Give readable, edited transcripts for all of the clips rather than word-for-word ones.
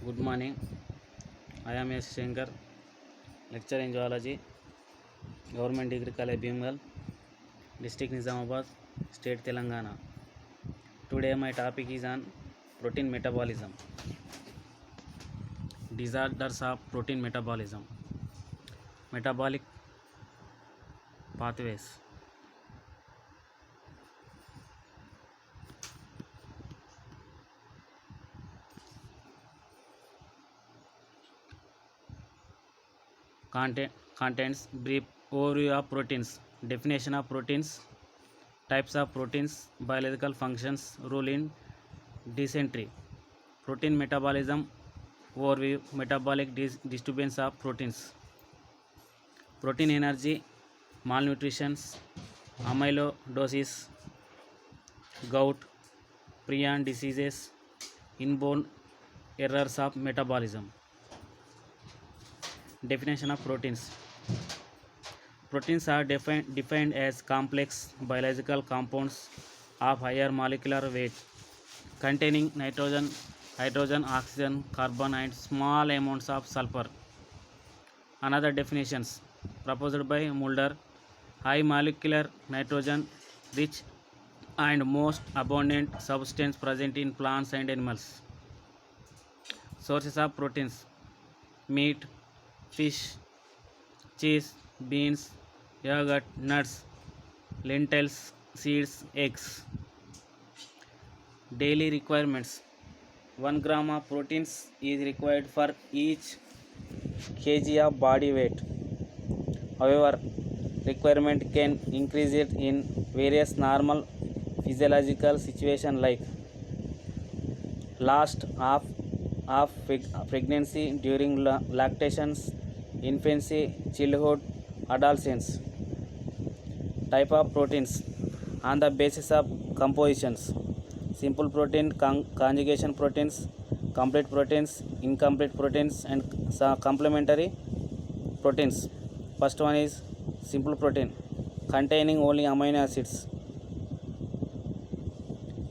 Good morning. I am S. Shankar, lecturer in zoology, Government Degree College, Bhimgal, District Nizamabad, State Telangana. Today my topic is on protein metabolism. Disorders of protein metabolism. Metabolic pathways. Contents brief overview of proteins. Definition of proteins. Types of proteins. Biological functions. Role in dysentery. Protein metabolism overview. Metabolic disturbance of proteins. Protein energy, malnutrition, amyloidosis, gout, prion diseases, inborn errors of metabolism. Definition of proteins. Proteins are defined as complex biological compounds of higher molecular weight containing nitrogen, hydrogen, oxygen, carbon, and small amounts of sulfur. Another definitions proposed by Mulder: high molecular nitrogen rich and most abundant substance present in plants and animals. Sources of proteins: meat, fish, cheese, beans, yogurt, nuts, lentils, seeds, eggs. Daily requirements: 1 gram of proteins is required for each kg of body weight. However, requirement can increase it in various normal physiological situations like last half of pregnancy, during lactations, infancy, childhood, adolescence. Type of proteins on the basis of compositions: simple protein, conjugation proteins, complete proteins, incomplete proteins, and complementary proteins. First one is simple protein containing only amino acids.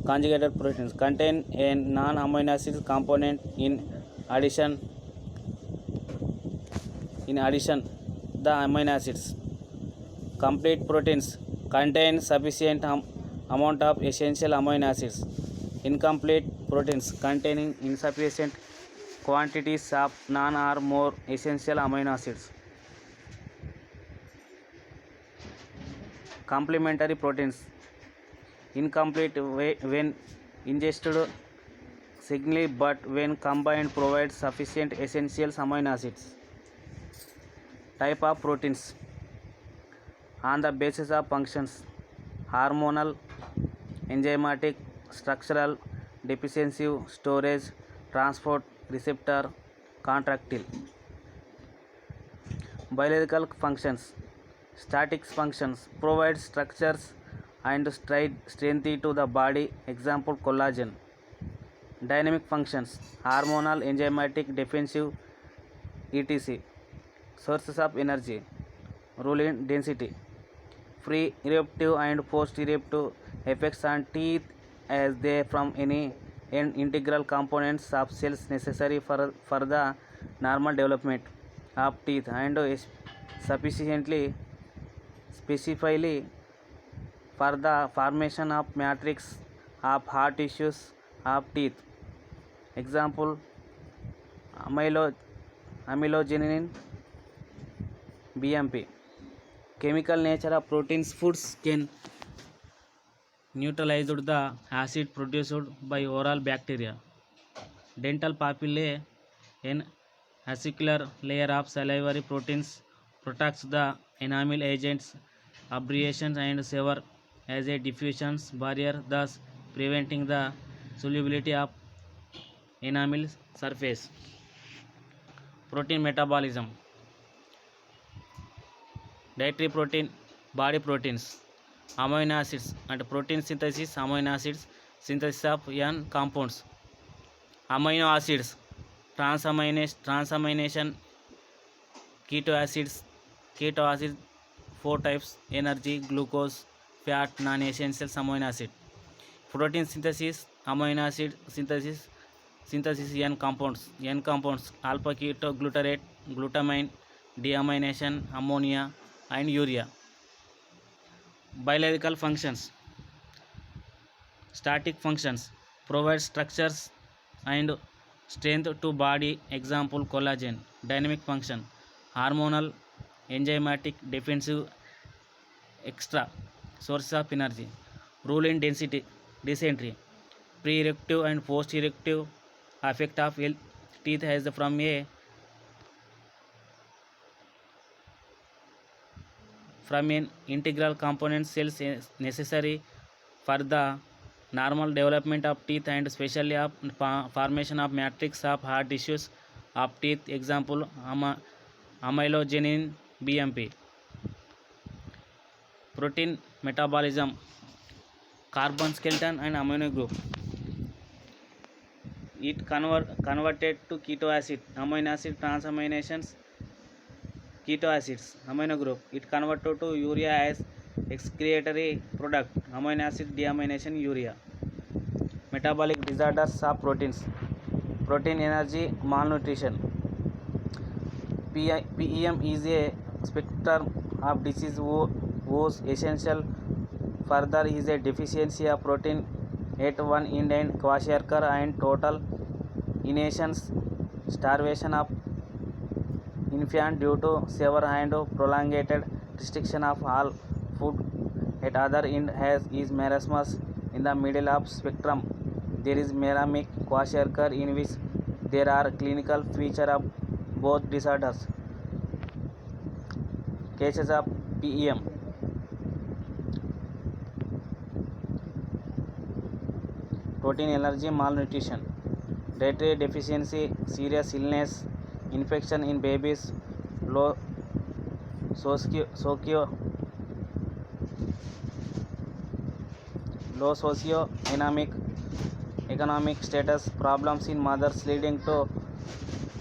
Conjugated proteins contain a non-amino acid component in addition the amino acids. Complete proteins contain sufficient amount of essential amino acids. Incomplete proteins containing insufficient quantities of none or more essential amino acids. Complementary proteins incomplete when ingested singly, but when combined provide sufficient essential amino acids. Type of proteins on the basis of functions: hormonal, enzymatic, structural, defensive, storage, transport, receptor, contractile. Biological functions: static functions provide structures and strength to the body, example collagen. Dynamic functions: hormonal, enzymatic, defensive, etc. Sources of energy: role in density, pre-eruptive and post-eruptive effects on teeth as they from any and integral components of cells necessary for the normal development of teeth and sufficiently specifically for the formation of matrix of hard tissues of teeth, example amylogenin, BMP. Chemical nature of proteins: foods can neutralize the acid produced by oral bacteria. Dental papillae, an acicular layer of salivary proteins, protects the enamel agents, abrasions, and sever as a diffusion barrier, thus preventing the solubility of enamel surface. Protein metabolism: dietary protein, body proteins, amino acids, and protein synthesis. Amino acids: synthesis of n compounds. Amino acids: transamination, keto acids, 4 types: energy, glucose, fat, non-essential amino acid. Protein synthesis: amino acid synthesis synthesis N compounds alpha ketoglutarate, glutamine, deamination, ammonia, and urea. Biological functions. Static functions provide structures and strength to body, example collagen. Dynamic function hormonal, enzymatic, defensive, extra sources of energy. Rule in density dysentery. Pre-eruptive and post-eruptive effect of teeth has from an integral component cells necessary for the normal development of teeth and especially of formation of matrix of hard tissues of teeth, example amylogenin BMP. Protein metabolism carbon skeleton and amino group. It converted to keto acid, amino acid transaminations, keto acids, amino group. It converted to urea as excretory product, amino acid deamination urea. Metabolic disorders of proteins. Protein energy malnutrition. PEM is a spectrum of disease whose essential further is a deficiency of protein at one end and kwashiorkor and total inanitions, starvation of infant due to severe and prolonged restriction of all food at other end is marasmus. In the middle of spectrum there is meramic kwashiorkor in which there are clinical features of both disorders. Cases of PEM. Protein allergy, malnutrition, dietary deficiency, serious illness, infection in babies, low socio-economic status, problems in mothers leading to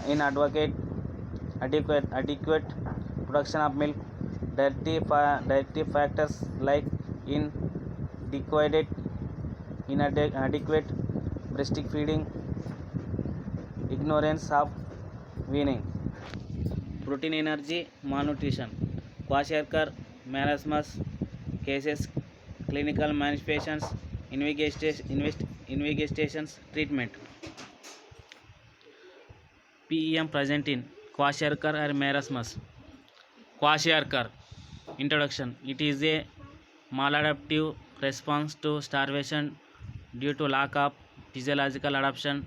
inadequate production of milk, dietary factors like inadequate breastfeeding, ignorance of weaning. Protein energy malnutrition, kwashiorkor, marasmus cases, clinical manifestations, investigations, treatment. PEM present in kwashiorkor or marasmus. Kwashiorkor. Introduction. It is a maladaptive response to starvation due to lack of physiological adaptation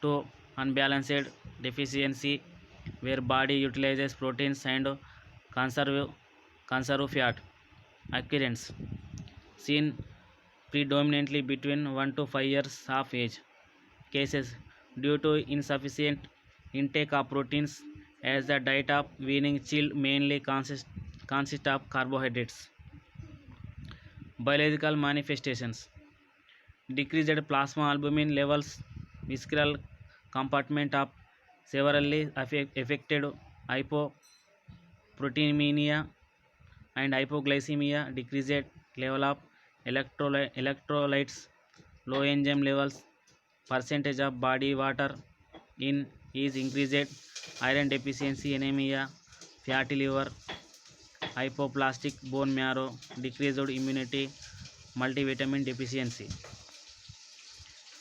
to unbalanced deficiency where body utilizes proteins and conserve fat. Occurrence seen predominantly between 1 to 5 years of age. Cases due to insufficient intake of proteins as the diet of weaning child mainly consists of carbohydrates. Biological manifestations: decreased plasma albumin levels, visceral compartment of severely affected hypoproteinemia and hypoglycemia, decreased level of electrolytes, low enzyme levels, percentage of body water in is increased, iron deficiency, anemia, fatty liver, hypoplastic bone marrow, decreased immunity, multivitamin deficiency.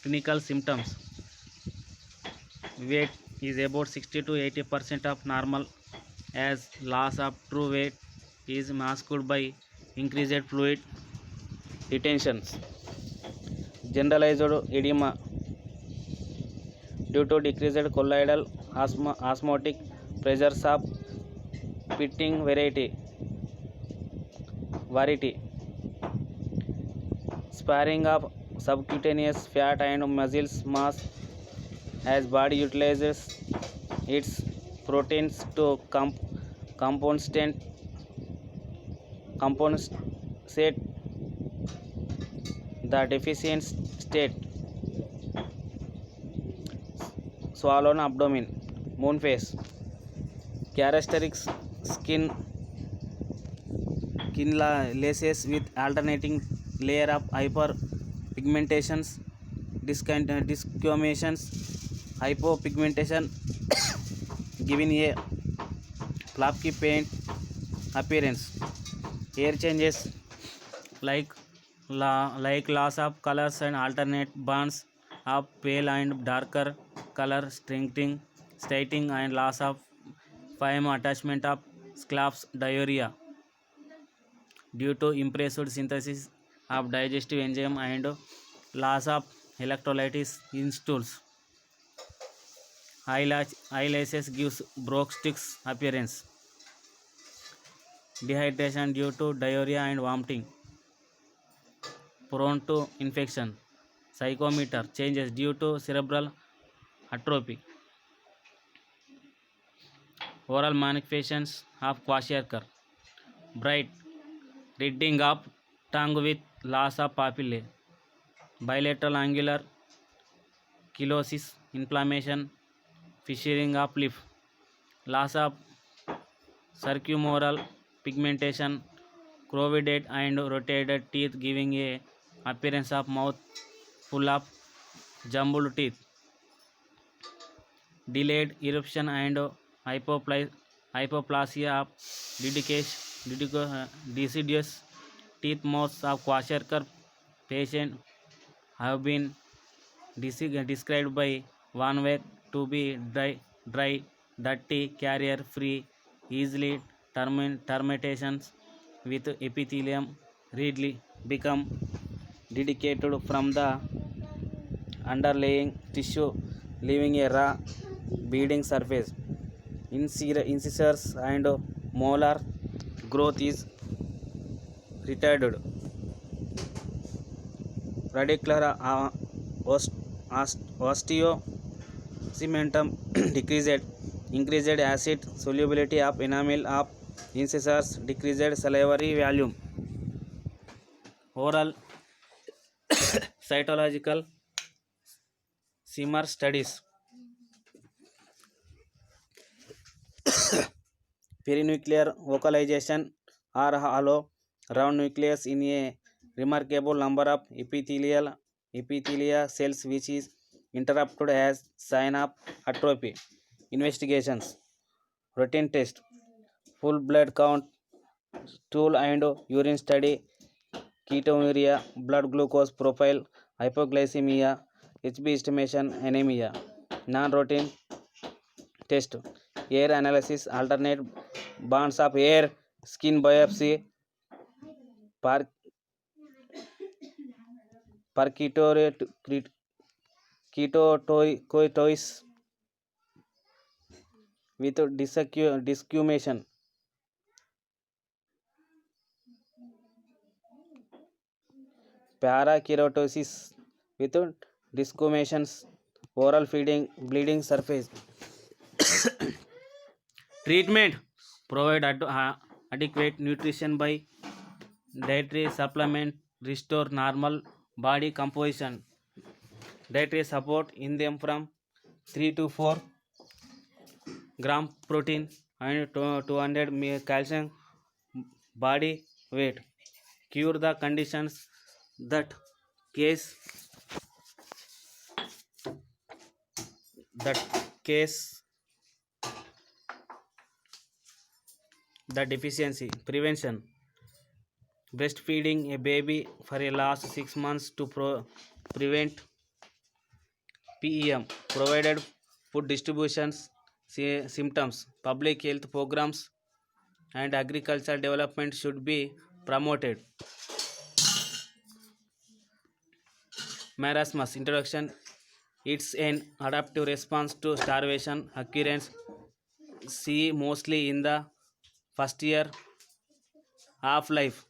Clinical symptoms: weight is about 60 to 80% of normal, as loss of true weight is masked by increased fluid retentions. Generalized edema due to decreased colloidal osmotic pressures of pitting variety, sparing of subcutaneous fat and muscle mass as body utilizes its proteins to compensate the deficient state. Swollen abdomen, moon face, characteristic skin laces with alternating layer of hyperpigmentations, discamations, hypopigmentation giving a flaky paint appearance. Hair changes like like loss of colors and alternate bands of pale and darker color, staining and loss of fine attachment of scalps, diarrhea due to impressive synthesis of digestive enzyme and loss of electrolytes in stools. Eyelashes gives broke sticks appearance. Dehydration due to diarrhea and vomiting. Prone to infection. Psychometer changes due to cerebral atrophy. Oral manifestations of kwashiorkor. Bright, redding of tongue with loss of papillae. Bilateral angular chelosis, inflammation, fissuring of lip. Loss of circumoral pigmentation, crovidate and rotated teeth giving a appearance of mouth full of jumbled teeth. Delayed eruption and hypoplasia of deciduous teeth. Most of kwashiorkor patients have been described by Van Wyk to be dry, dirty, carrier-free, easily terminations with epithelium readily become dedicated from the underlying tissue, leaving a raw beading surface. Incisors and molar growth is retarded. Radicular osteocementum decreased. Increased acid solubility of enamel of incisors, decreased salivary volume. Oral cytological Simmer studies. Perinuclear vocalization or hollow round nucleus in a remarkable number of epithelia cells, which is interrupted as sign of atrophy. Investigations. Routine test. Full blood count, stool and urine study, ketonuria, blood glucose profile, hypoglycemia, HB estimation, anemia. Non-routine test. Hair analysis, alternate bands of hair, skin biopsy, par- ketotois with discumation. Parakeratosis with discumation. Oral feeding, bleeding surface. Treatment. Provide adequate nutrition by dietary supplement, restore normal body composition. Dietary support in them from 3 to 4 gram protein and 200 calcium body weight. Cure the conditions that case that case the deficiency. Prevention. Breastfeeding a baby for a last 6 months to prevent PEM. Provided food distributions symptoms. Public health programs and agricultural development should be promoted. Marasmus introduction. It's an adaptive response to starvation occurrence. See mostly in the first year of life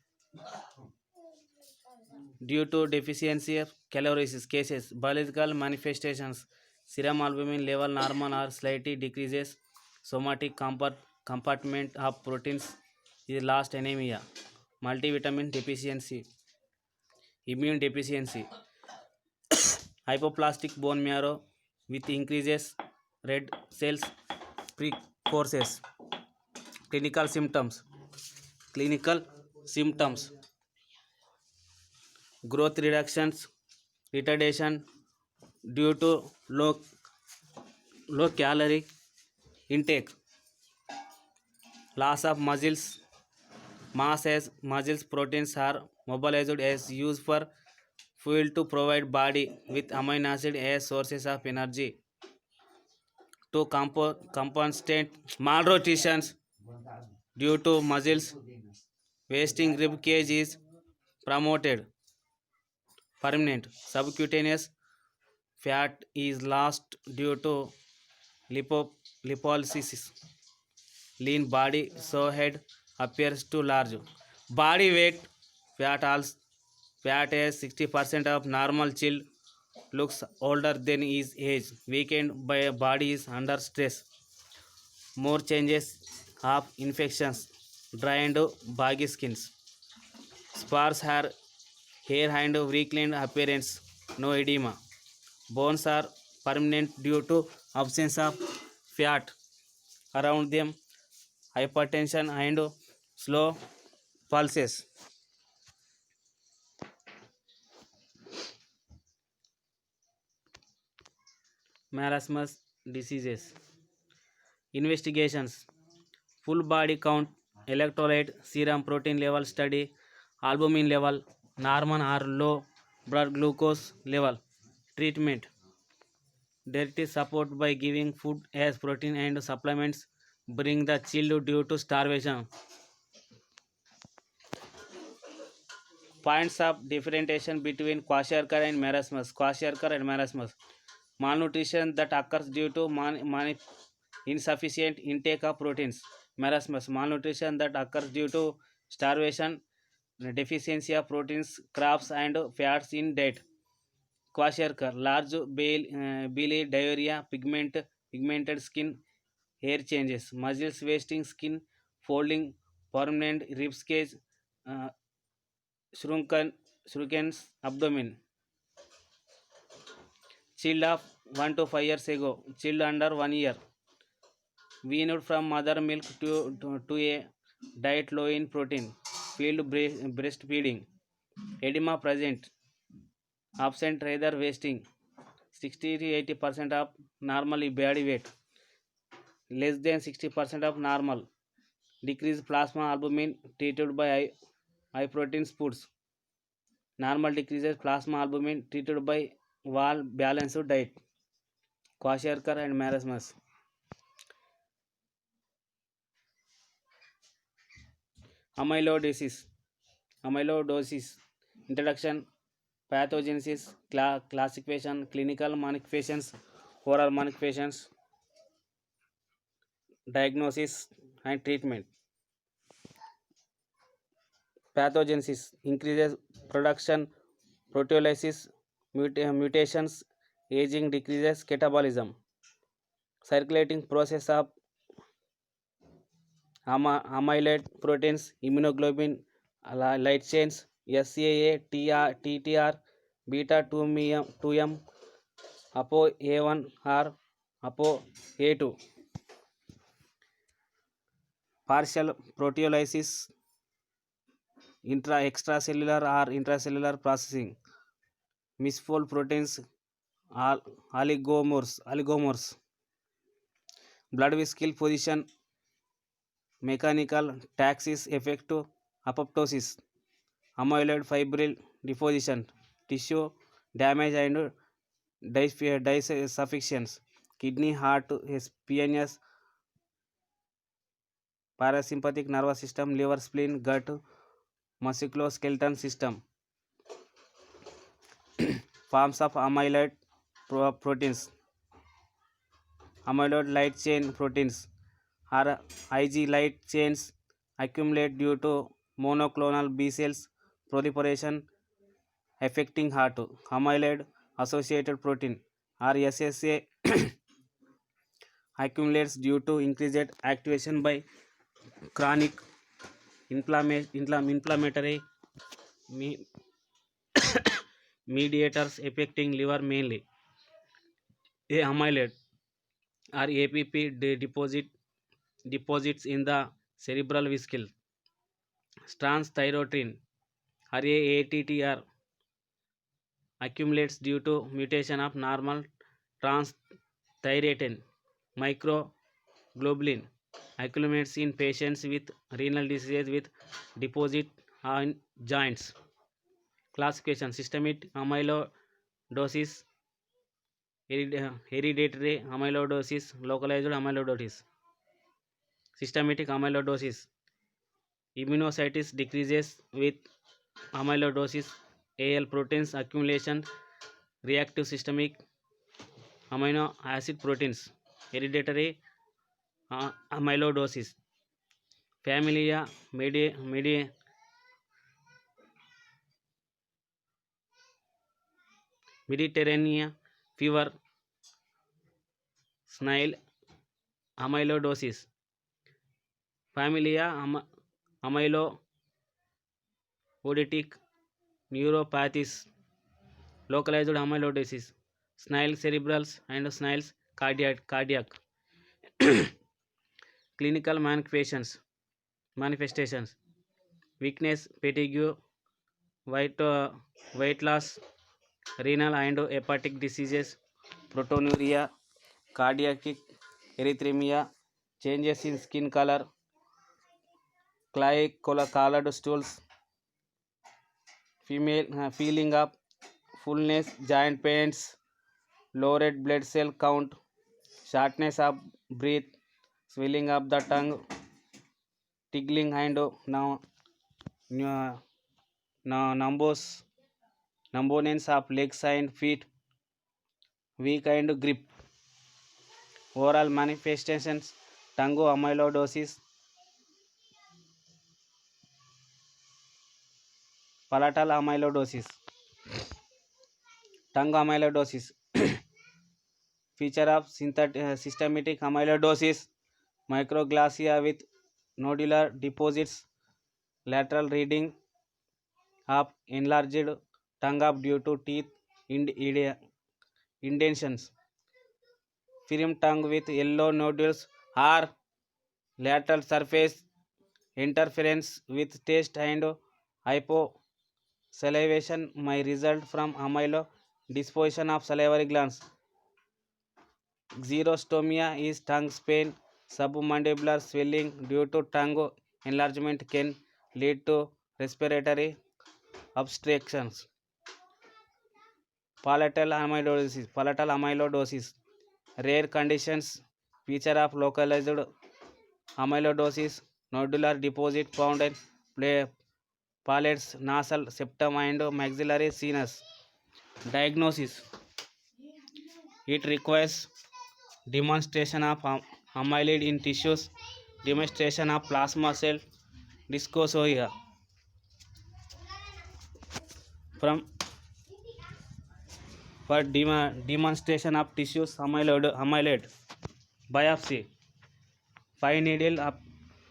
due to deficiency of calories cases. Biological manifestations. Serum albumin level normal or slightly decreases. Somatic compartment of proteins is lost. Anemia. Multivitamin deficiency. Immune deficiency. Hypoplastic bone marrow with increases red cells precursors. Clinical symptoms. Clinical symptoms. Growth reductions, retardation due to low low caloric intake, loss of muscles mass as muscles proteins are mobilized as used for fuel to provide body with amino acid as sources of energy to compensate malnutrition due to muscles wasting rib cage is promoted permanent subcutaneous fat is lost due to lipolysis lean body so head appears too large body weight fat also fat is 60% of normal child looks older than his age weakened by body is under stress more changes of infections dry and baggy skins sparse hair and wrinkling appearance no edema bones are permanent due to absence of fat around them hypertension and slow pulses marasmus diseases investigations full body count electrolyte serum protein level study albumin level normal or low blood glucose level treatment dietary support by giving food as protein and supplements bring the child due to starvation points of differentiation between kwashiorkor and marasmus kwashiorkor and marasmus malnutrition that occurs due to insufficient intake of proteins marasmus malnutrition that occurs due to starvation deficiency of proteins carbs and fats in diet kwashiorkor large belly diarrhea pigmented skin hair changes muscles wasting skin folding permanent ribs cage uh, shrunken abdomen child of 1 to 5 years ago child under 1 year weaned from mother milk to a diet low in protein field breastfeeding edema present absent rather wasting 60 to 80% of normal body weight less than 60% of normal decreased plasma albumin treated by high protein foods normal decreases plasma albumin treated by wall balanced diet kwashiorkor and marasmus amyloidosis amyloidosis introduction pathogenesis classification clinical manifestations oral manifestations diagnosis and treatment pathogenesis increases production proteolysis mutations aging decreases catabolism circulating process of amyloid proteins immunoglobulin light chains SAA TTR beta 2m apo A1 or apo A2 partial proteolysis extracellular or intracellular processing misfold proteins oligomers blood vesicle position mechanical taxis effect apoptosis amyloid fibril deposition tissue damage and dissufficiency kidney heart PNS parasympathetic nervous system liver spleen gut musculoskeletal system forms of amyloid proteins amyloid light chain proteins are Ig light chains accumulate due to monoclonal B cells proliferation affecting heart amyloid associated protein or SSA accumulates due to increased activation by chronic inflammatory me- mediators affecting liver mainly a amyloid or APP deposits in the cerebral vesicle trans thyroid or AATTR accumulates due to mutation of normal trans thyretin microglobulin accumulates in patients with renal disease with deposit on joints. Classification: systemic amyloidosis, hereditary amyloidosis, localized amyloidosis. Systemic amyloidosis: immunocytes decreases with amyloidosis, AL proteins accumulation, reactive systemic amino acid proteins. Hereditary amyloidosis: familia Mediterranean fever, snail amyloidosis. Familia amyloidotic neuropathies, localized amyloidosis, snail cerebrals and snails cardiac. Clinical manifestations: weakness, fatigue, weight, weight loss, renal and hepatic diseases, proteinuria, cardiac erythemia, changes in skin color, colored stools, female feeling of fullness, joint pains, low red blood cell count, shortness of breath, swelling of the tongue, tingling and numbness of legs and feet, weak and grip. Oral manifestations: tongue amyloidosis, palatal amyloidosis, tongue amyloidosis. Feature of systemic amyloidosis: microglia with nodular deposits, lateral reading of enlarged tongue up due to teeth indentions, firm tongue with yellow nodules or lateral surface interference with taste and hyposalivation may result from amylo disposition of salivary glands. Xerostomia is tongue pain. Submandibular swelling due to tongue enlargement can lead to respiratory obstructions. Palatal amyloidosis, rare conditions, feature of localized amyloidosis, nodular deposit found in palates, nasal septum and maxillary sinus. Diagnosis: it requires demonstration of amyloid in tissues, demonstration of plasma cell dysgeusia from for demonstration of tissues amyloid biopsy, 5 needle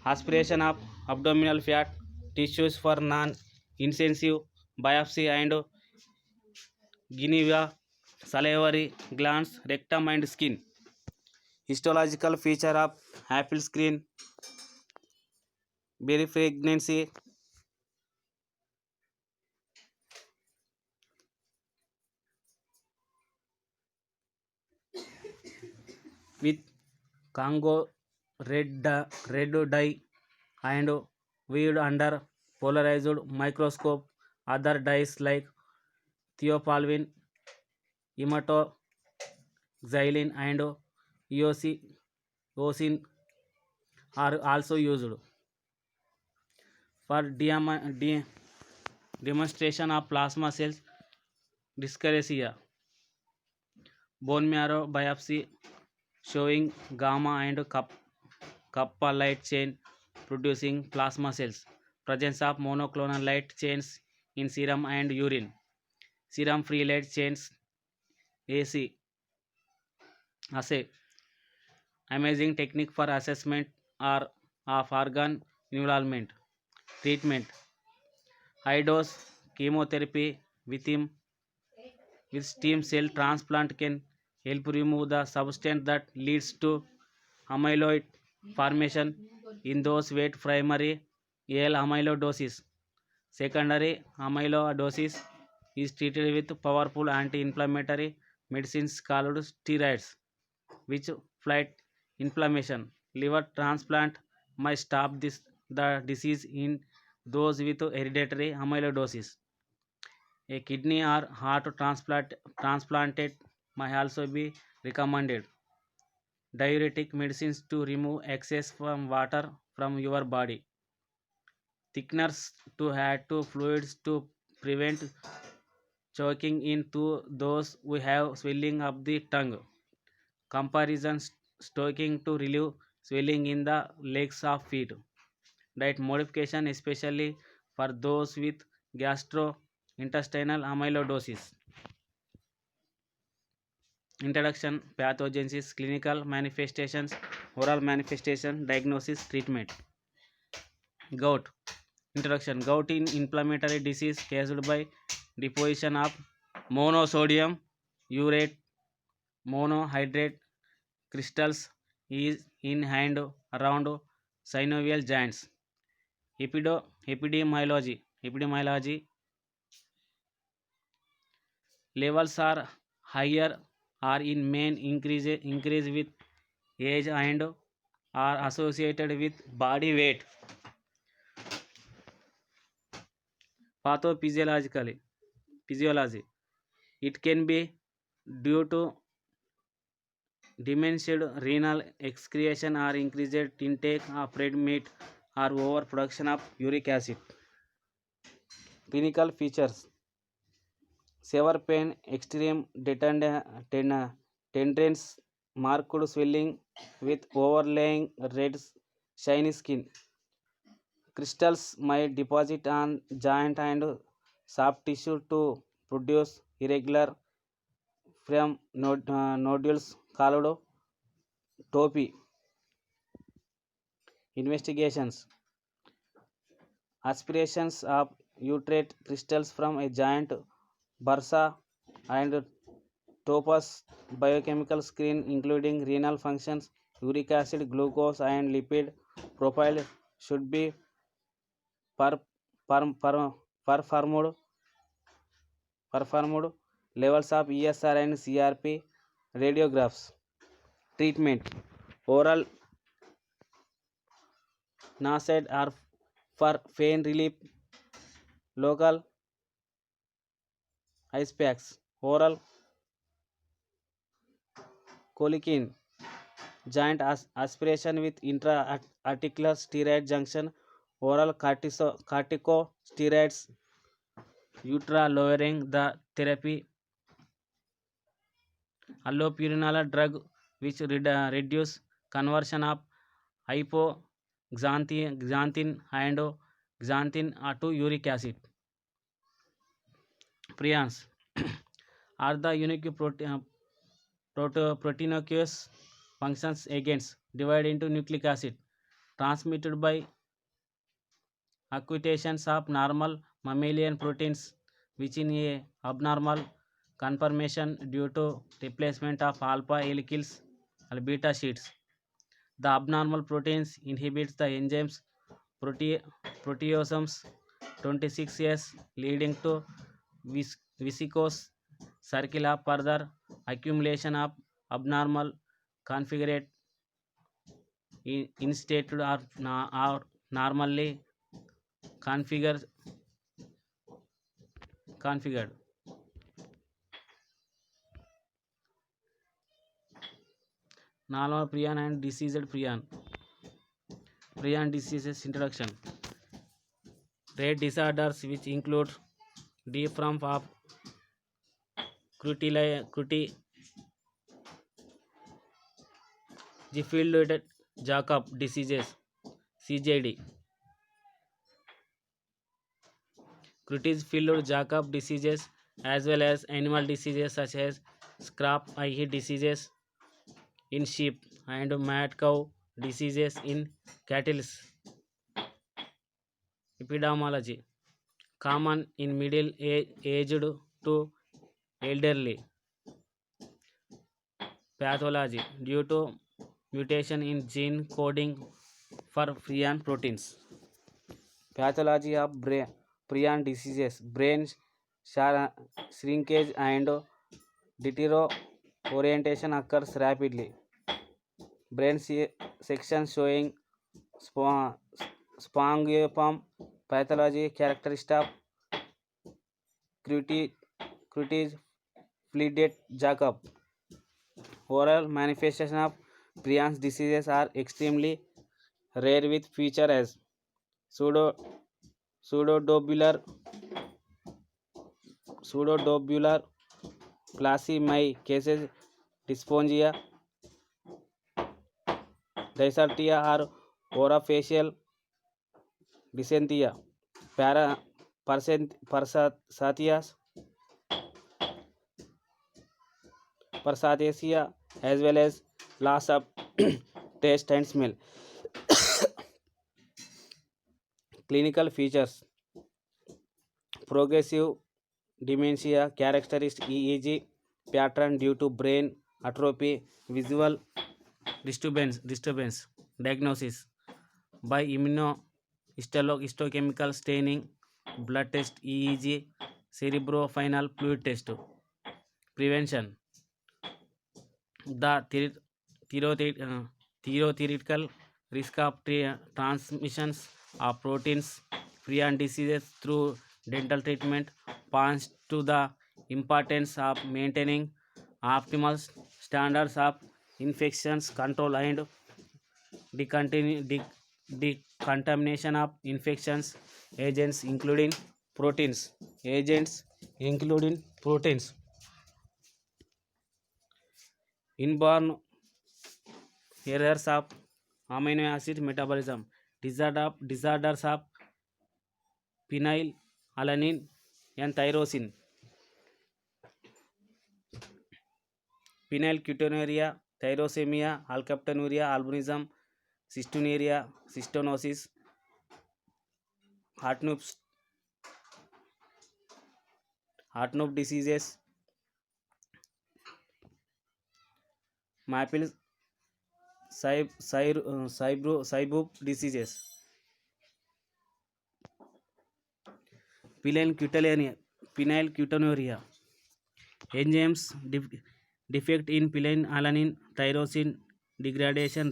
aspiration of abdominal fat tissues for non-invasive biopsy and Geneva, salivary glands, rectum and skin. Histological feature of apple screen, berry pregnancy, with Congo red dye and viewed under polarized microscope. Other dyes like theophylline, hematoxylin and eosin are also used for demonstration of plasma cells dyscrasia. Bone marrow biopsy showing gamma and kappa light chain producing plasma cells. Presence of monoclonal light chains in serum and urine. Serum free light chains AC assay. Amazing technique for assessment or of organ involvement. Treatment: high dose chemotherapy with stem cell transplant can help remove the substance that leads to amyloid formation in those with primary AL amyloidosis. Secondary amyloidosis is treated with powerful anti-inflammatory medicines called steroids, which fight Inflammation. Liver transplant might stop the disease in those with hereditary amyloidosis. A kidney or heart transplanted may also be recommended. Diuretic medicines to remove excess from water from your body. Thickeners to add to fluids to prevent choking into those who have swelling of the tongue. Comparison stoking to relieve swelling in the legs of feet. Diet modification, especially for those with gastrointestinal amyloidosis. Introduction, pathogenesis, clinical manifestations, oral manifestation, diagnosis, treatment. Gout. Introduction, gout in inflammatory disease caused by deposition of monosodium urate monohydrate crystals is in hand around synovial joints. Epidemiology levels are higher or in men increase with age and are associated with body weight. Physiology, it can be due to diminished renal excretion or increased intake of red meat or overproduction of uric acid. Clinical features, severe pain, extreme tenderness, marked swelling with overlaying red shiny skin. Crystals might deposit on joint and soft tissue to produce irregular from nodules called topy. Investigations, aspirations of utrate crystals from a giant bursa and topaz biochemical screen including renal functions, uric acid, glucose and lipid profile should be per, performed levels of ESR and CRP radiographs. Treatment, oral NSAID are for pain relief, local ice packs, oral colicine, joint aspiration with intra-articular steroid junction, oral corticosteroids, ultra lowering the therapy, allopurinol drug which reduce conversion of hypoxanthine and xanthine to uric acid. Prions are the unique proteinaceous functions agents divided into nucleic acid transmitted by acquisitions of normal mammalian proteins which in a abnormal conformation due to replacement of alpha helicals and beta sheets. The abnormal proteins inhibits the enzymes proteasomes 26S leading to viscose circular further accumulation of abnormal configured instated or normally configured. Normal prion and diseased prion. Prion diseases introduction. Rare disorders which include D from of Creutzfeldt Jakob diseases CJD. Creutzfeldt Jakob diseases as well as animal diseases such as scrap eye diseases in sheep and mad cow diseases in cattle. Epidemiology common in middle aged to elderly. Pathology due to mutation in gene coding for prion proteins. Pathology of prion diseases, brain shrinkage and deterioration occurs rapidly. section showing spo- spongiform pathology, characteristic of cutis, cutis fluted Jacob. Oral manifestation of prions diseases are extremely rare with feature as pseudo pseudodobular pseudodobular Classy my cases dysphonia, dysarthria or orofacial dysenteria, para, persathias, persathiasia, as well as loss of taste and smell. Clinical features: progressive dementia, characteristic EEG pattern due to brain atrophy, visual disturbance, diagnosis by immunohistochemical staining, blood test, EEG, cerebrospinal fluid test. Prevention: the theoretical risk of transmissions of proteins, prion diseases through dental treatment points to the importance of maintaining optimal standards of infections control and decontamination of infections agents including proteins, inborn errors of amino acid metabolism, disorders of phenylalanine and tyrosine, phenylketonuria, tyrosemia, alkaptonuria, albinism, cystinuria, cystonosis, Hartnup diseases, maple diseases, phenylketonuria, enzymes defect in phenylalanine tyrosine degradation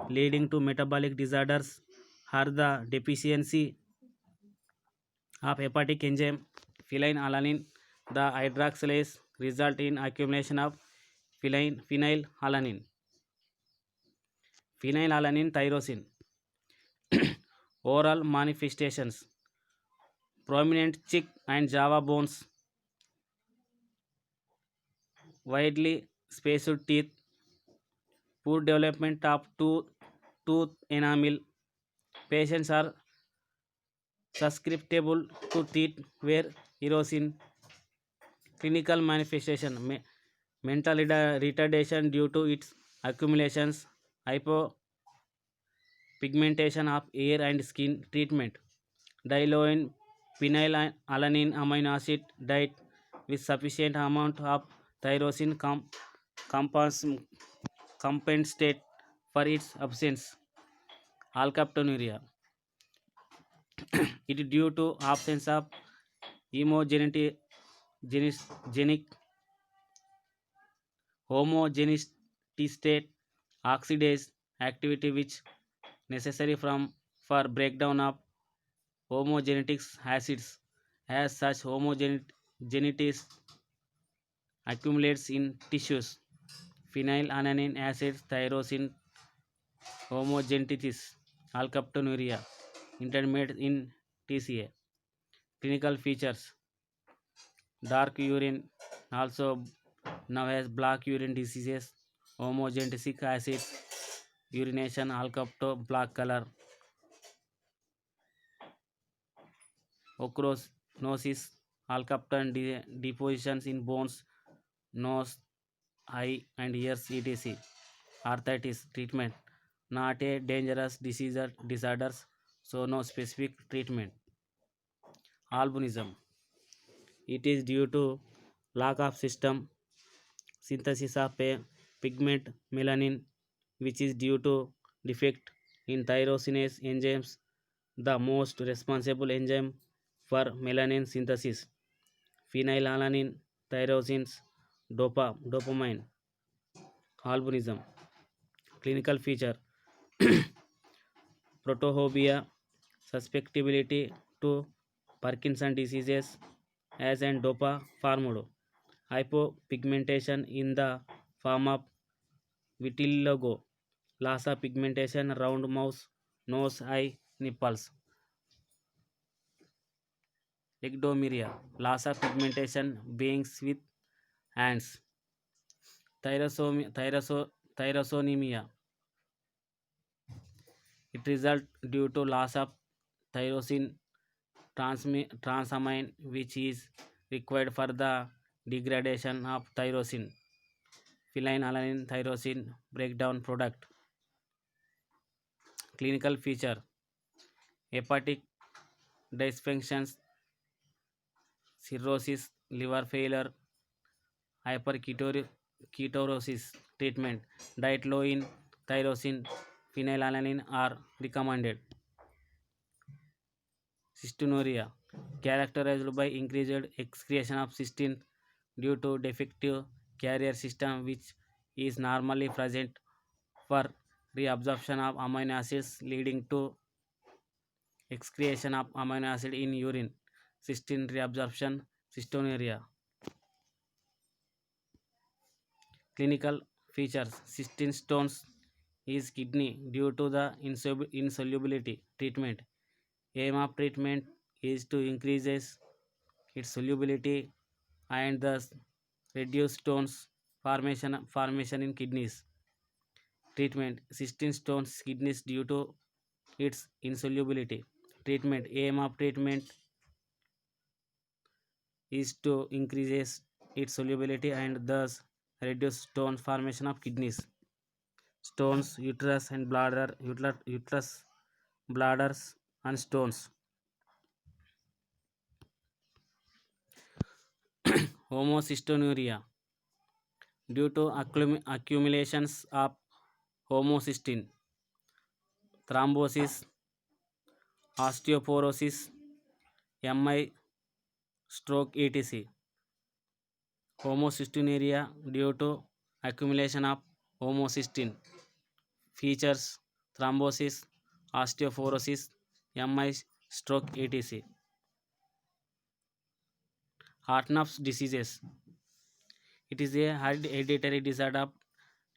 leading to metabolic disorders or the deficiency of hepatic enzyme phenylalanine. The hydroxylase result in accumulation of phenylalanine tyrosine. Oral manifestations: prominent chick and java bones, widely spaced teeth, poor development of tooth enamel. Patients are susceptible to teeth wear erosion. Clinical manifestation: mental retardation due to its accumulations, hypopigmentation of hair and skin. Treatment: diloin phenylalanine amino acid diet with sufficient amount of tyrosine compens- compensate for its absence. Alkaptonuria: it is due to absence of homogeneity genic homogeneity oxidase activity which necessary for breakdown of homogenetic acids. As such, homogeneity accumulates in tissues. Phenylalanine acid tyrosine homogenetitis, alkaptonuria, intermediate in TCA. Clinical features: dark urine, also now as black urine diseases, homogenetic acid urination, alkapto, black color, ochronosis, alkapton depositions in bones, nose, eye, and ears, etc. Arthritis treatment: not a dangerous disorders, so no specific treatment. Albinism: it is due to lack of system synthesis of a pigment melanin, which is due to defect in tyrosinase enzymes, the most responsible enzyme for melanin synthesis. Phenylalanine tyrosines dopamine. Albinism: Clinical feature protophobia, susceptibility to Parkinson diseases as an dopa formed, hypopigmentation in the form of vitiligo, loss of pigmentation around mouth, nose, eye, nipples, ectomeria, loss of pigmentation beings with hands, thyrosonemia, it results due to loss of tyrosine transamine which is required for the degradation of tyrosine, phenylalanine tyrosine breakdown product. Clinical feature hepatic dysfunctions, cirrhosis, liver failure, hyperketosis. Treatment diet low in tyrosine, phenylalanine are recommended. Cystinuria characterized by increased excretion of cystine due to defective carrier system which is normally present for reabsorption of amino acids leading to excretion of amino acid in urine. Cystine reabsorption, cystinuria. Clinical features cystine stones is kidney due to the insolubility. Treatment aim of treatment is to increase its solubility and thus reduce stones formation in kidneys. Treatment cystine stones kidneys due to its insolubility. Treatment aim of treatment is to increase its solubility and thus reduce stone formation of kidneys. Stones, uterus and bladder, uterus, bladders and stones. Homocystinuria due to accumulations of homocysteine, thrombosis, osteoporosis, MI, stroke, etc. Homocystinuria due to accumulation of homocysteine. Features thrombosis, osteoporosis, MI, stroke, etc. Hartnupp's diseases. It is a hereditary disorder of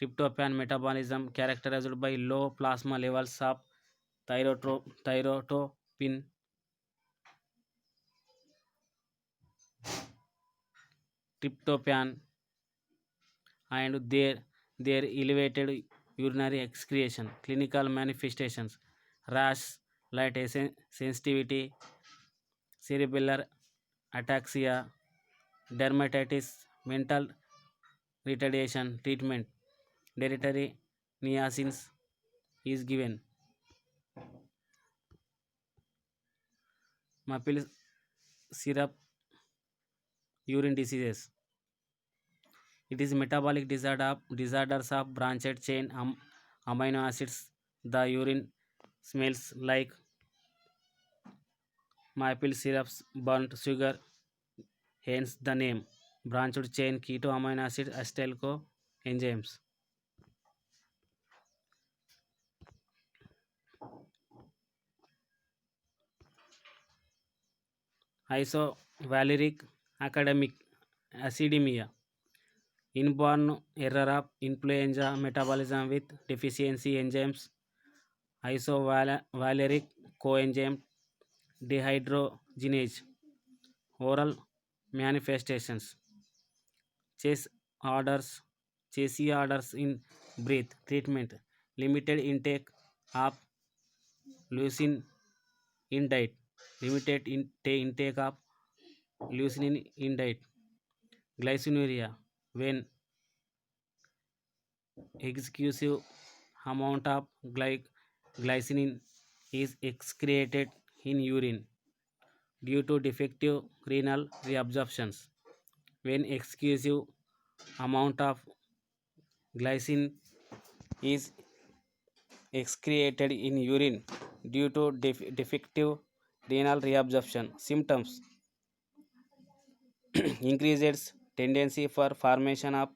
tryptophan metabolism characterized by low plasma levels of thyrotropin, tryptophan, and their elevated urinary excretion. Clinical manifestations: rash, light sensitivity, cerebellar ataxia, dermatitis, mental retardation. Treatment dietary niacin is given. Maple syrup, urine diseases. It is metabolic disorders of branched chain amino acids. The urine smells like maple syrups, burnt sugar, hence the name. Branched chain keto amino acid acetyl enzymes. Isovaleric academic acidemia. Inborn error of influenza metabolism with deficiency enzymes. Isovaleric coenzyme dehydrogenase. Oral manifestations. Chase orders, chassis orders in breath. Treatment limited intake of leucine in diet. Limited intake of leucine in diet. Glycinuria when excessive amount of glycine is excreted in urine due to defective renal reabsorptions. When excessive amount of glycine is excreted in urine due to defective renal reabsorption. Symptoms increases tendency for formation of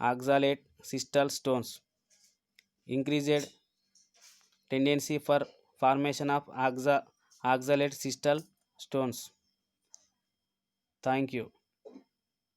oxalate crystal stones, increased tendency for formation of oxalate crystal stones. Thank you.